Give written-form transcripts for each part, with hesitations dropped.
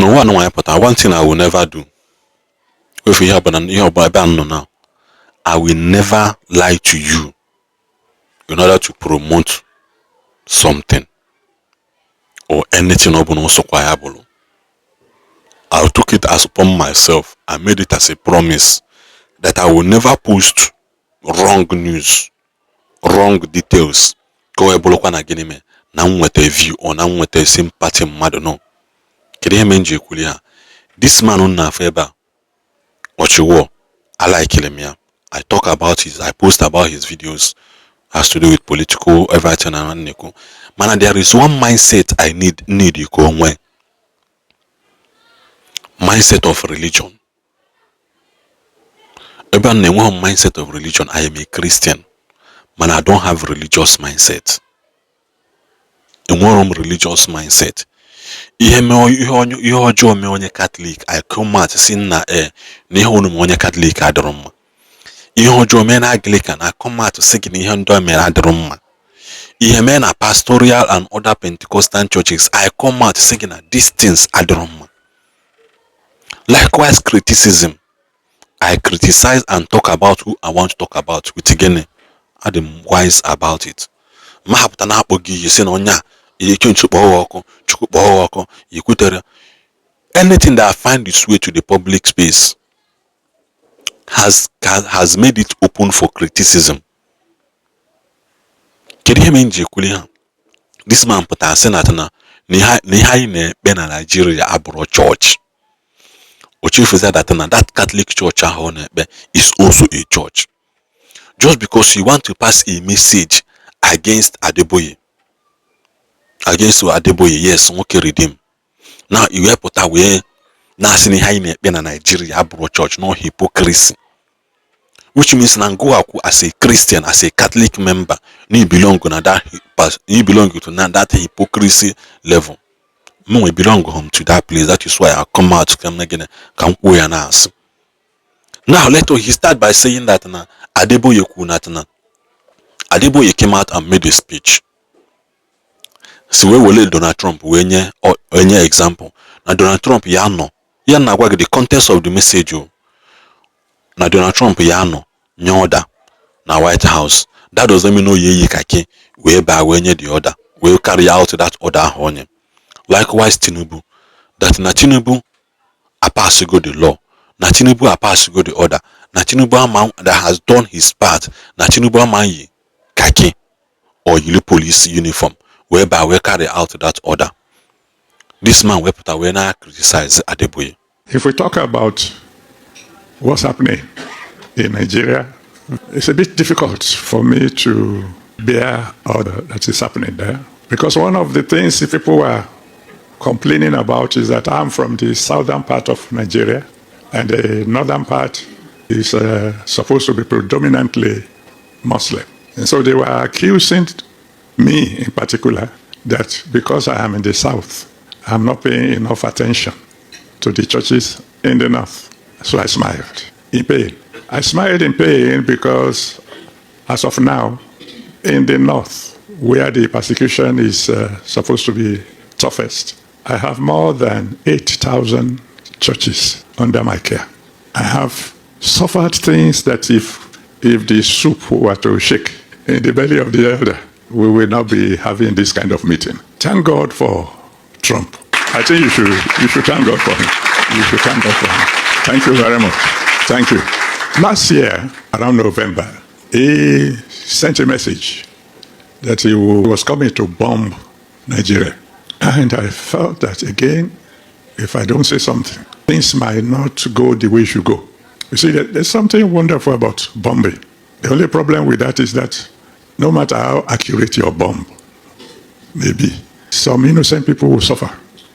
No one know but one thing I will never do. If you have now, I will never lie to you in order to promote something or anything also quiable. I took it as upon myself. I made it as a promise that I will never post wrong news, wrong details. Go ebolo na gini me na nwete view or na nwete sympathy mmadụ no. Kede ihe menje kwuli ha. This man on na feba. Ochiwo, I like him ya. I talk about I post about his videos has to do with political everything and neko. Man, there is one mindset I need you go when. Mindset of religion. Even in one mindset of religion, I am a Christian. Man, I don't have religious mindset. In one religious mindset. Ihe ọjọọ me onye Catholic, I come out sin na n'ihe unu onye Catholic adịrọ mma. Ihe ọjọọ me na Anglican, I come out sing na ihe ndị mere adịrọ mma. Ihe me na pastoral and other Pentecostal churches, I come out singing that these things adịrọ mma. Likewise, criticism. I criticize and talk about who I want to talk about with again. I'm wise about it. Anything that I find its way to the public space has made it open for criticism. This man put a senator Nihaine Bena Nigeria Abro Church. Ochief is that Catholic church is also a church. Just because you want to pass a message against Adeboye. Against Adeboye, yes, okay, redeem. Now you have put away now Nihaine Bena Nigeria Abro Church, no hypocrisy. Which means Nangoaku as a Christian, as a Catholic member, you belong to that hypocrisy level. No, we belong home to that place. That is why I come out to come again. Now he start by saying that Adeboye came out and made a speech. So we will let Donald Trump any example. Now Donald Trump the context of the message. Now Donald Trump nyoda na White House. That doesn't mean no ye kake we by the order. We'll carry out that order. Likewise, Tinubu, that na Tinubu a pass to go the law, na Tinubu a pass to go the order, na Tinubu a man that has done his part, na Tinubu a man ye khaki or yellow police uniform, whereby we carry out that order. This man we put away now criticize Adeboye. If we talk about what's happening in Nigeria, it's a bit difficult for me to bear all that is happening there, because one of the things people were complaining about is that I'm from the southern part of Nigeria and the northern part is supposed to be predominantly Muslim. And so they were accusing me in particular that because I am in the south, I'm not paying enough attention to the churches in the north. So I smiled in pain. I smiled in pain because as of now, in the north, where the persecution is supposed to be toughest, I have more than 8,000 churches under my care. I have suffered things that if the soup were to shake in the belly of the elder, we will not be having this kind of meeting. Thank God for Trump. I think you should thank God for him. You should thank God for him. Thank you very much. Thank you. Last year, around November, he sent a message that he was coming to bomb Nigeria. And I felt that, again, if I don't say something, things might not go the way it should go. You see, there's something wonderful about bombing. The only problem with that is that no matter how accurate your bomb may be, some innocent people will suffer.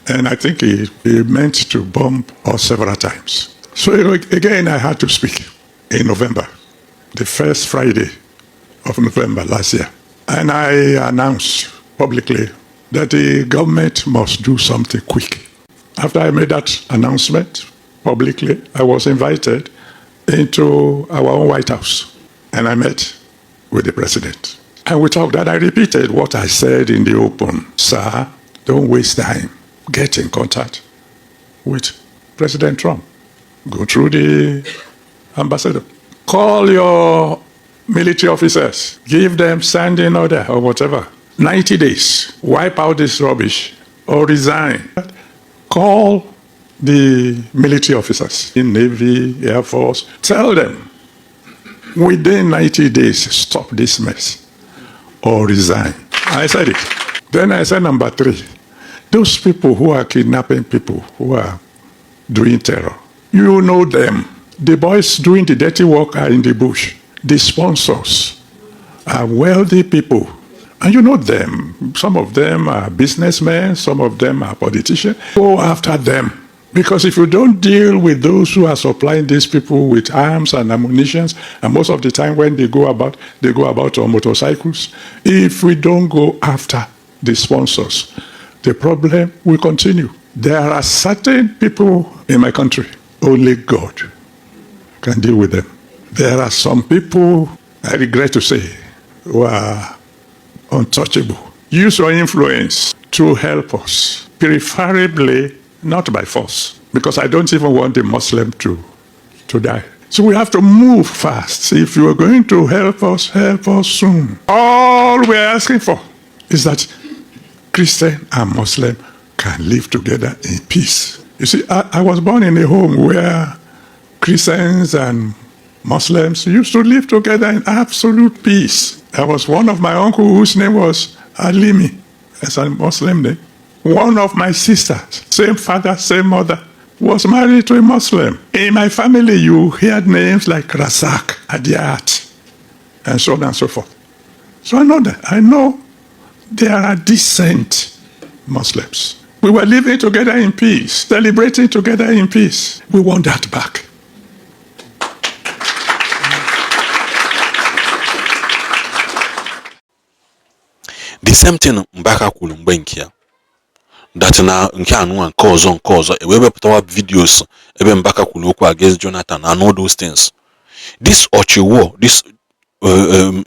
And I think he meant to bomb us several times. So again, I had to speak in November, the first Friday of November last year. And I announced publicly that the government must do something quick. After I made that announcement publicly, I was invited into our own White House, and I met with the president. And we talked, and I repeated what I said in the open. Sir, don't waste time. Get in contact with President Trump. Go through the ambassador. Call your military officers. Give them standing order or whatever. 90 days. Wipe out this rubbish or resign. Call the military officers in Navy, Air Force. Tell them, within 90 days, stop this mess or resign. I said it. Then I said number 3. Those people who are kidnapping people, who are doing terror, you know them. The boys doing the dirty work are in the bush. The sponsors are wealthy people. And you know them. Some of them are businessmen. Some of them are politicians. Go after them. Because if you don't deal with those who are supplying these people with arms and ammunition, and most of the time when they go about on motorcycles, if we don't go after the sponsors, the problem will continue. There are certain people in my country, only God can deal with them. There are some people, I regret to say, who are untouchable. Use your influence to help us, preferably not by force, because I don't even want the Muslim to die. So we have to move fast. If you are going to help us soon. All we're asking for is that Christian and Muslim can live together in peace. You see, I was born in a home where Christians and Muslims used to live together in absolute peace. There was one of my uncles whose name was Alimi, as a Muslim name. One of my sisters, same father, same mother, was married to a Muslim. In my family, you heard names like Razak, Adiat, and so on and so forth. So I know that. I know there are decent Muslims. We were living together in peace, celebrating together in peace. We want that back. The same thing Mbaka kwuru mgbe nke ya. That na nke anụnwa nke ọzọ ewepụtawa videos ebe Mbaka kwuru okwu against Jonathan and all those things. This Ochiwo, this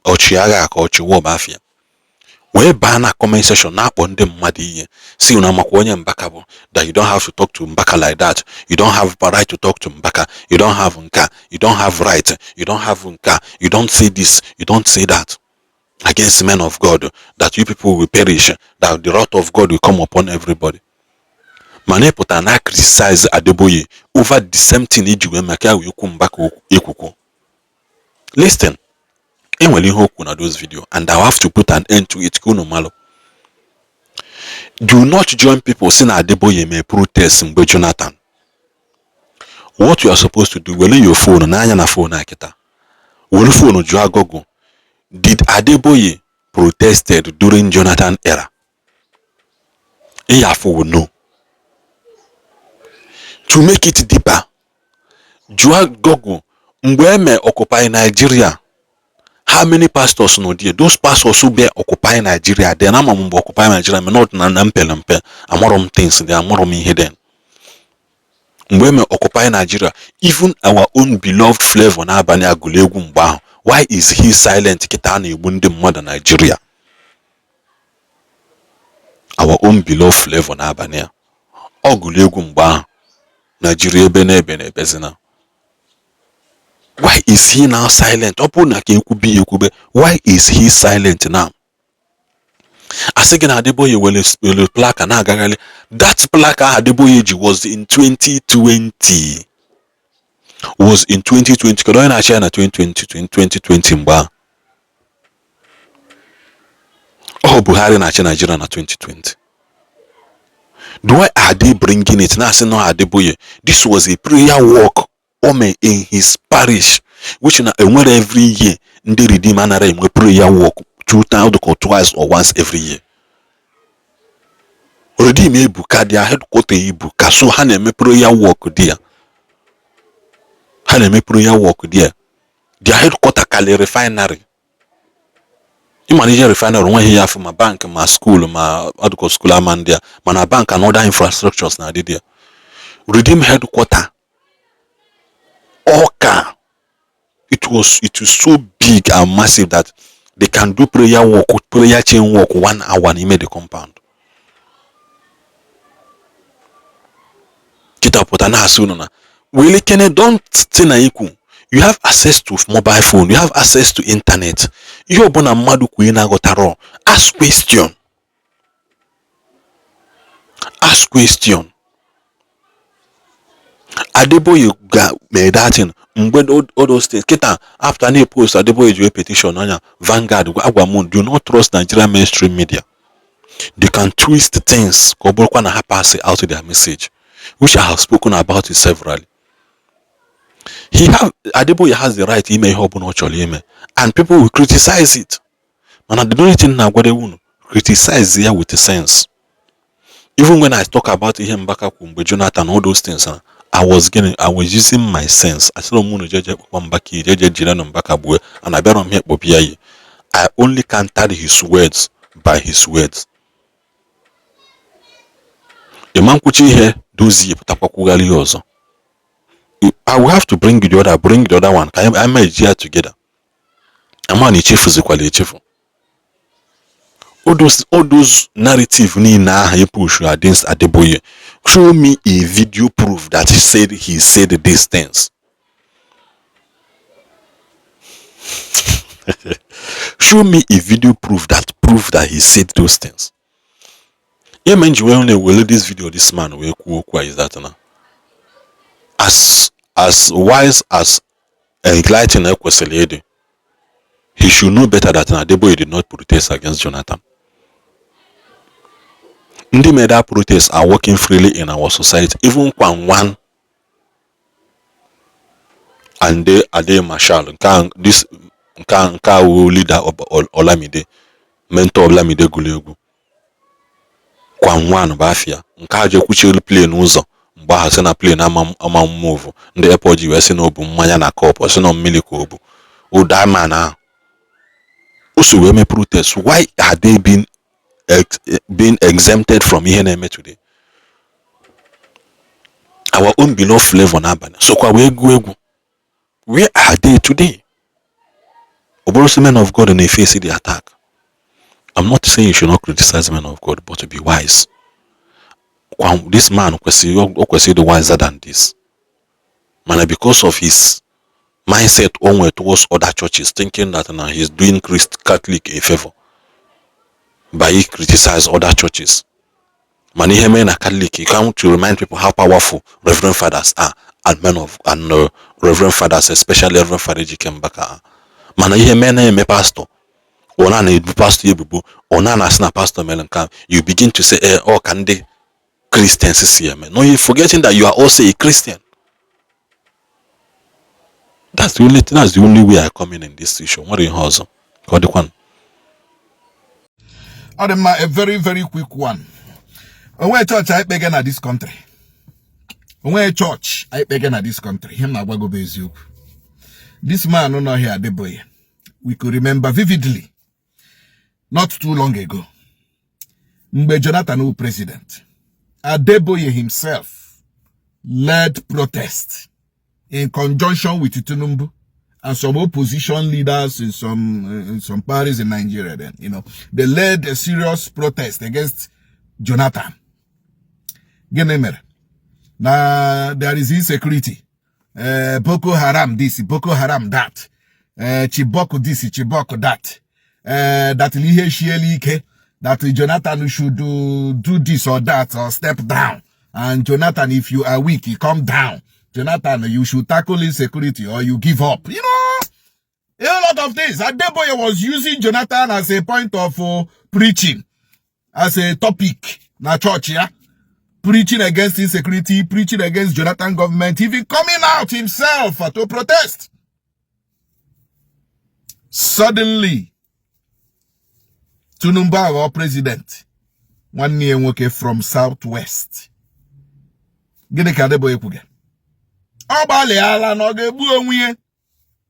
Ochiagha ka Ochiwo mafia. Wee baa na comment section na-akpọ ndị mmadụ ihe si una makwa onye Mbaka bụ, that you don't have to talk to Mbaka like that. You don't have the right to talk to Mbaka. You don't have nka. You don't have right. You don't have nka. You don't say this. You don't say that. Against men of God, that you people will perish, that the wrath of God will come upon everybody. Manepota na criticize Adeboye over the same thing Ejike Mbaka Mbaka ekuku. Listen, enwere ihe okwu na those video, and I have to put an end to it. Kuno malo. Do not join people saying Adeboye may protest mgbe Jonathan. What you are supposed to do, wele your phone na anya na phone akita. Wele phone jua Google. Did Adeboye protested during Jonathan era? Eyafu will know. To make it deeper, Jua Gogo Mbweme occupy Nigeria. How many pastors know there? Those pastors who be occupy Nigeria, they are not occupy Nigeria, not nampe. Amorom things, they are more hidden. Mbweme occupy Nigeria. Even our own beloved Flavor na abani agulegu mbaho. Why is he silent? Kitani Bundi mother Nigeria. Our own beloved Flavor na abania. Ogulegu mbaho. Nigeria bene bezina. Why is he now silent? Why is he silent now? Asegin Adeboye will plaque na gagali. That plaque Adeboye was in 2020. Was in 2020. Kodoina China 2020 mba. Oh, Buhari na Nigeria na 2020. Why are they bringing it? Now, say no Adeboye. This was a prayer walk in his parish, which every year they redeem a prayer walk 2 times or twice or once every year. Redeem Ebuka, their headquarters Ebuka, so Haneme prayer walk there. Haneme prayer walk there. Their headquarters Kale refinery. You manage a refinery when he have my bank, my school, my other school, Amandia, my bank and other infrastructures now there. Redeem headquarters. Oka. It was so big and massive that they can do prayer walk, prayer chain walk 1 hour and he made the compound. Kita pụta na-asị unu na wele kene don't say na ikwu. You have access to mobile phone, you have access to internet. Ihe ọbụla mmadụ kwue na-aghọtara, ask question. Ask question. Adeboye made that in all those things. Kita after any post Adeboye do a petition on Vanguard, do not trust Nigerian mainstream media. They can twist things pass out their message, which I have spoken about it severally. Adeboye has the right and people will criticize it. And the only thing now criticize here with a sense. Even when I talk about Ejike Mbaka, Jonathan, all those things, I was using my sense. I said, and I only counted his words by his words. A man could hear those. I will have to bring the other one. I might here together. A man is chief equally chief. All those narrative you push against Adeboye. Show me a video proof that he said these things. Show me a video proof that he said those things. Yeah, man, you only will this video. This man will is that now? As wise as enlightened lady, he should know better that Adeboye did not protest against Jonathan. Ndị media protests are working freely in our society. Even one and they Ade Marshall, this leader of Olamide, mentor of Olamide Gulegu. One Bafia, Nkaje Kuchil play n'ụzọ mgbe ha sị na play na ama move ndị airport ji wee sị na obu mmanya na cup sị na mmiri ka obu ụda ma na also we may protest. Why are they being exempted from ihe na-eme today? Our own beloved flavor n'abalị so kwa we egwu. Where are they today? Oborose men of God and face the attack. I'm not saying you should not criticize men of God, but to be wise. This man the wiser than this. Man, because of his mindset onward towards other churches, thinking that now he's doing Catholic a favor by he criticize other churches. Man, he men are Catholic. He come to remind people how powerful Reverend Fathers are and Reverend Fathers, especially Reverend Father Ejike Mbaka. Man, he men me pastor. Pastor you begin to say, oh, can they Christians here, man? No, you're forgetting that you are also a Christian. That's the only way I come in this issue. What do you hustle? Got the one. A very, very quick one. When church I began at this country. When church I began at this country. Him na go bezuk. This man no here Adeboye. We could remember vividly. Not too long ago. Mgbe Jonathan was president. Adeboye himself led protest in conjunction with Tinubu and some opposition leaders in some parties in Nigeria then, they led a serious protest against Jonathan. Now there is insecurity. Boko Haram this, Boko Haram that. Chiboko this, Chiboko that. That Jonathan should do this or that or step down. And Jonathan, if you are weak, you come down. Jonathan, you should tackle insecurity or you give up. A lot of things. Adeboye was using Jonathan as a point of preaching, as a topic na church, yeah? Preaching against insecurity, preaching against Jonathan government, even coming out himself to protest. Suddenly, Tinubu, our president, one year working from Southwest. Gene Adeboye kuge. Obale ala no gebu onwe.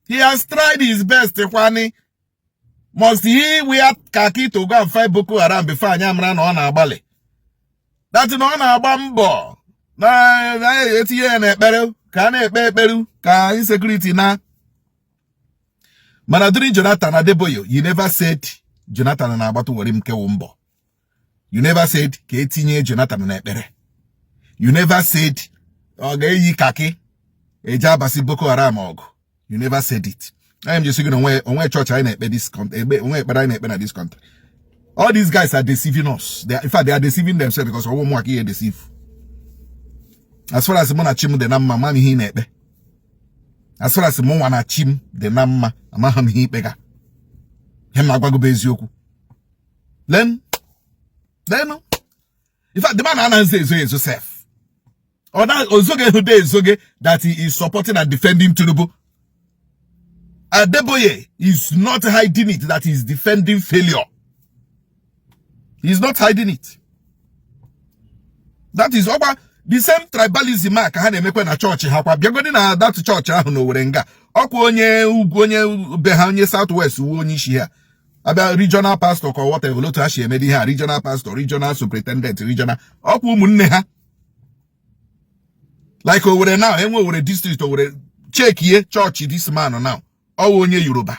He has tried his best, Kwani. Must he wear khaki to go and fight Boko Haram before anyamra no na abale? That no na abambo. Na etie na ekpere, ka na ekpere, ka insecurity na. Manadri Jonathan Adeboye, you never said Jonathan na abatu wori mke wumbo. You never said ke etinye Jonathan na ekpere. You never said Oge kaki. Eja basi Boko Haram ogo. You never said it. I am just saying on church I ain't this country. This country. All these guys are deceiving us. In fact, they are deceiving themselves because all more here deceive. As far as Mona Chim the Namma Mami he nebe. As far as Mona Chim the Namma Amaham he bega. Hemagwago bezioku. Then in fact the man announces Joseph. Or that Ozoge that he is supporting and defending Tinubu. Adeboye is not hiding it that he is defending failure. He is not hiding it. That is over the same tribalism mark I had a make when a church hapa. Biagodi na that church no werenga. Okwo onye behanye southwest woni here. About regional pastor or whatever lot ashi emedi ha regional pastor, regional superintendent, regional okwo munne ha. Like over now, over district over check here church this man now. Owo onye Yoruba.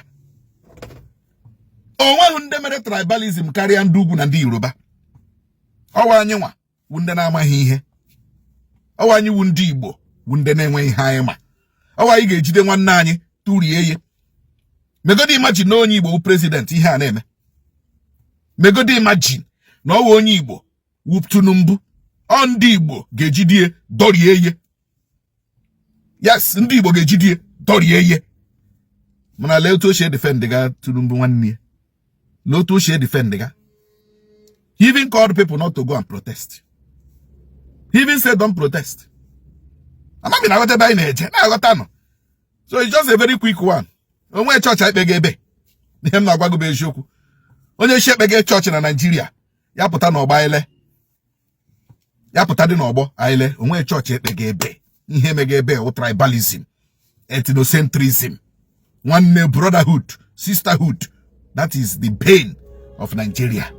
Owa hunde mere tribalism karịa ndị ugwu na ndị Yoruba. Owa anyị nwa wunde na-amaghị ihe. Owa anyị wu ndị Igbo wunde na-enwe ihe anyị ma. Owa anyị ga-ejide nwanne anyị turie ye. Megodi imagine na onye Igbo wu president ihe a na-eme. Megodi imagine na owa onye Igbo wu Tinubu. Ọ ndị Igbo ga-ejidie dorie ye. Yes, ndị Igbo ga-ejidie dorie ye. Mana le otu she defend ga Tinubu nwanne. No to share defend the guy. He even called people not to go and protest. He even said don't protest. I'm not going to buy an so it's just a very quick one. When church I beg ebe. Him na gwago be joku. Onye she beg church in Nigeria. Ya puta no baile. Ya puta di no obo aile. Onwe church beg ebe. Ihe mege ebe o tribalism, ethnocentrism, one brotherhood, sisterhood. That is the pain of Nigeria.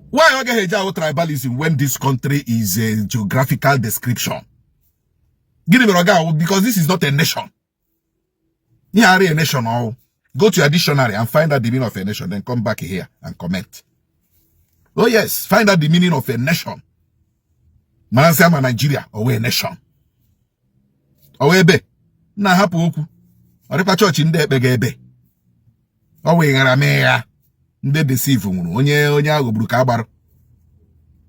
Why tribalism when this country is a geographical description? Give me a because this is not a nation. You are a nation. Go to your dictionary and find out the meaning of a nation, then come back here and comment. Oh yes, find out the meaning of a nation. Manansama Nigeria or a nation. Owebe na hapu oku. Oripa church inde begebe. Owe ngara meya nde deceive nwuru onye agogburu ka agbaro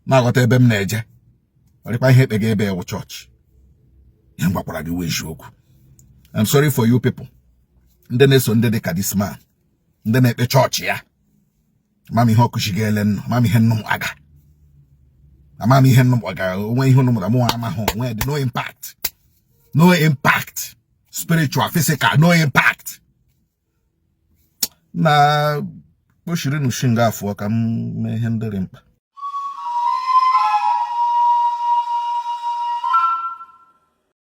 na agota ebe m na-eje oripa ihe ekpege ebe ewu church ihe ngwakwara gị weji okwu. I'm sorry for you people ndị na-eso ndị dịka this man ndị na-ekpe church ya mami ihe okuchigele nno mami ihe nnu aga amami ihe nnu aga onwe ihe nnu mu amahụ onwe dị no impact spiritual physical no impact. Na boshiri no shinga afọ ka m mehe ndere mkpa.